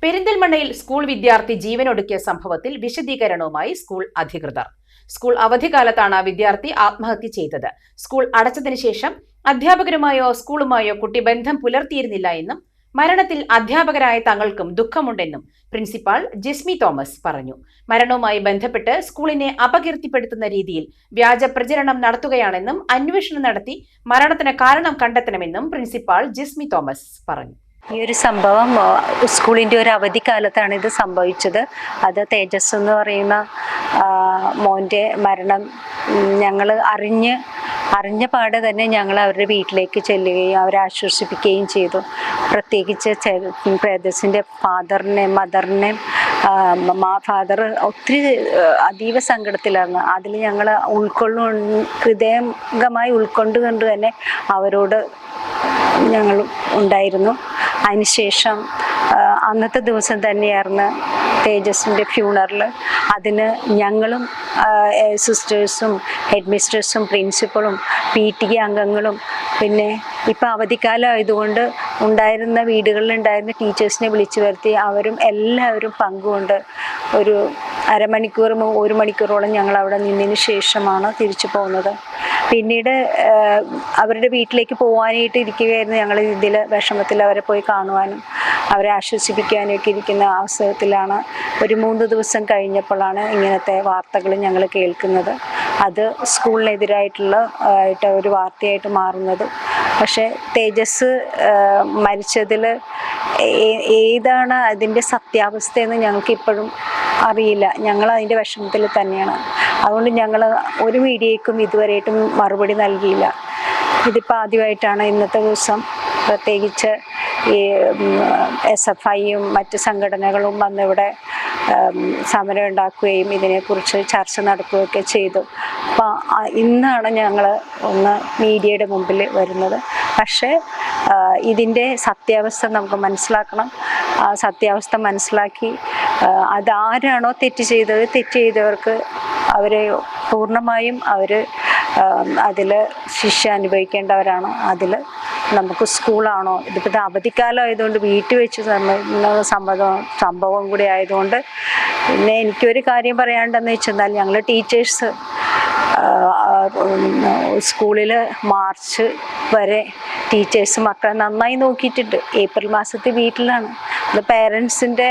പെരിന്തൽമണ്ണയിൽ സ്കൂൾ വിദ്യാർത്ഥി ജീവനൊടുക്കിയ സംഭവത്തിൽ വിശദീകരണവുമായി സ്കൂൾ അധികൃതർ. സ്കൂൾ അവധിക്കാലത്താണ് വിദ്യാർത്ഥി ആത്മഹത്യ ചെയ്തത്. സ്കൂൾ അടച്ചതിനു ശേഷം അധ്യാപകരുമായോ സ്കൂളുമായോ കുട്ടി ബന്ധം പുലർത്തിയിരുന്നില്ല എന്നും മരണത്തിൽ അധ്യാപകരായ തങ്ങൾക്കും ദുഃഖമുണ്ടെന്നും പ്രിൻസിപ്പാൾ ജിസ്മി തോമസ് പറഞ്ഞു. മരണവുമായി ബന്ധപ്പെട്ട് സ്കൂളിനെ അപകീർത്തിപ്പെടുത്തുന്ന രീതിയിൽ വ്യാജ പ്രചരണം നടത്തുകയാണെന്നും അന്വേഷണം നടത്തി മരണത്തിന് കാരണം കണ്ടെത്തണമെന്നും പ്രിൻസിപ്പാൾ ജിസ്മി തോമസ് പറഞ്ഞു. ഈ ഒരു സംഭവം സ്കൂളിൻ്റെ ഒരു അവധിക്കാലത്താണ് ഇത് സംഭവിച്ചത്. അത് തേജസ് എന്ന് പറയുന്ന മോൻ്റെ മരണം ഞങ്ങൾ അറിഞ്ഞ പാടെ തന്നെ ഞങ്ങൾ അവരുടെ വീട്ടിലേക്ക് ചെല്ലുകയും അവരെ ആശ്വസിപ്പിക്കുകയും ചെയ്തു. പ്രത്യേകിച്ച് തേജസിൻ്റെ മദറിനെ ഫാദർ ഒത്തിരി അതീവ സങ്കടത്തിലാണ്. അതിൽ ഞങ്ങൾ ഹൃദയംഗമായി ഉൾക്കൊണ്ടുകൊണ്ട് തന്നെ അവരോട് ഞങ്ങൾ ഉണ്ടായിരുന്നു. അതിനുശേഷം അന്നത്തെ ദിവസം തന്നെയായിരുന്നു തേജസിൻ്റെ ഫ്യൂണറൽ. അതിന് ഞങ്ങളും സിസ്റ്റേഴ്സും ഹെഡ് മിസ്റ്റേഴ്സും പ്രിൻസിപ്പളും PTA അംഗങ്ങളും പിന്നെ ഇപ്പം അവധിക്കാലം ആയതുകൊണ്ട് ഉണ്ടായിരുന്ന വീടുകളിലുണ്ടായിരുന്ന ടീച്ചേഴ്സിനെ വിളിച്ചു വരുത്തി അവരും എല്ലാവരും പങ്കുകൊണ്ട് ഒരു അരമണിക്കൂർ 1 മണിക്കൂറോളം ഞങ്ങൾ അവിടെ നിന്നതിന് ശേഷമാണ് തിരിച്ചു പോകുന്നത്. പിന്നീട് അവരുടെ വീട്ടിലേക്ക് പോകാനായിട്ട് ഇരിക്കുകയായിരുന്നു. ഞങ്ങൾ ഇതിൽ വിഷമത്തിൽ അവരെ പോയി കാണുവാനും അവരെ ആശ്വസിപ്പിക്കാനും ഒക്കെ ഇരിക്കുന്ന അവസരത്തിലാണ് ഒരു 3 ദിവസം കഴിഞ്ഞപ്പോഴാണ് ഇങ്ങനത്തെ വാർത്തകൾ ഞങ്ങൾ കേൾക്കുന്നത്. അത് സ്കൂളിനെതിരായിട്ടുള്ള ഒരു വാർത്തയായിട്ട് മാറുന്നത്. പക്ഷേ തേജസ് മരിച്ചതിൽ ഏതാണ് അതിൻ്റെ സത്യാവസ്ഥയെന്ന് ഞങ്ങൾക്ക് ഇപ്പോഴും അറിയില്ല. ഞങ്ങൾ അതിൻ്റെ വിഷമത്തിൽ തന്നെയാണ്. അതുകൊണ്ട് ഞങ്ങൾ ഒരു മീഡിയയ്ക്കും ഇതുവരെയായിട്ടും മറുപടി നൽകിയില്ല. ഇതിപ്പോൾ ആദ്യമായിട്ടാണ് ഇന്നത്തെ ദിവസം പ്രത്യേകിച്ച് ഈ SFIയും മറ്റ് സംഘടനകളും വന്നിവിടെ സമരം ഉണ്ടാക്കുകയും ഇതിനെക്കുറിച്ച് ചർച്ച നടത്തുകയൊക്കെ ചെയ്തു. അപ്പോൾ ഇന്നാണ് ഞങ്ങൾ ഒന്ന് മീഡിയയുടെ മുമ്പിൽ വരുന്നത്. പക്ഷേ ഇതിൻ്റെ സത്യാവസ്ഥ നമുക്ക് മനസ്സിലാക്കണം. സത്യാവസ്ഥ മനസ്സിലാക്കി അതാരാണോ തെറ്റ് ചെയ്തവർക്ക് അവരെ പൂർണ്ണമായും അതിൽ ശിക്ഷ അനുഭവിക്കേണ്ടവരാണ്. അതിൽ നമുക്ക് സ്കൂളാണോ ഇതിപ്പോൾ അവധിക്കാലം ആയതുകൊണ്ട് വീട്ടിൽ വെച്ച് സംഭവം കൂടി ആയതുകൊണ്ട് പിന്നെ എനിക്കൊരു കാര്യം പറയാണ്ടെന്ന് വെച്ചെന്നാൽ ഞങ്ങൾ ടീച്ചേഴ്സ് സ്കൂളിൽ മാർച്ച് വരെ ടീച്ചേഴ്സ് മക്കളെ നന്നായി നോക്കിയിട്ടുണ്ട്. ഏപ്രിൽ മാസത്തിൽ വീട്ടിലാണ്. അത് പേരൻസിൻ്റെ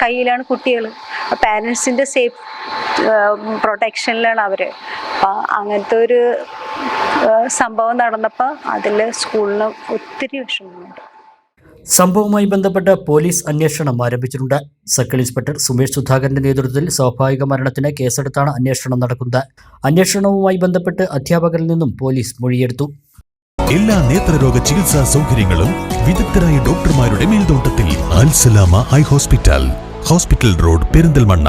കയ്യിലാണ് കുട്ടികൾ. പേരൻസിൻ്റെ സേഫ് പ്രൊട്ടക്ഷനിലാണ് അവർ. അപ്പം അങ്ങനത്തെ ഒരു സംഭവം നടന്നപ്പോൾ അതിൽ സ്കൂളിന് ഒത്തിരി വിഷമമുണ്ട്. സംഭവവുമായി ബന്ധപ്പെട്ട് പോലീസ് അന്വേഷണം ആരംഭിച്ചിട്ടുണ്ട്. സർക്കിൾ ഇൻസ്പെക്ടർ സുമേഷ് സുധാകരന്റെ നേതൃത്വത്തിൽ സ്വാഭാവിക മരണത്തിന് കേസെടുത്താണ് അന്വേഷണം നടക്കുന്നത്. അന്വേഷണവുമായി ബന്ധപ്പെട്ട് അധ്യാപകരിൽ നിന്നും പോലീസ് മൊഴിയെടുത്തു. എല്ലാ നേത്രരോഗ ചികിത്സാ സൗകര്യങ്ങളും വിദഗ്ധരായ ഡോക്ടർമാരുടെ മേൽനോട്ടത്തിൽ അൽ സലാമ ഐ ഹോസ്പിറ്റൽ റോഡ് പെരിന്തൽമണ്ണ.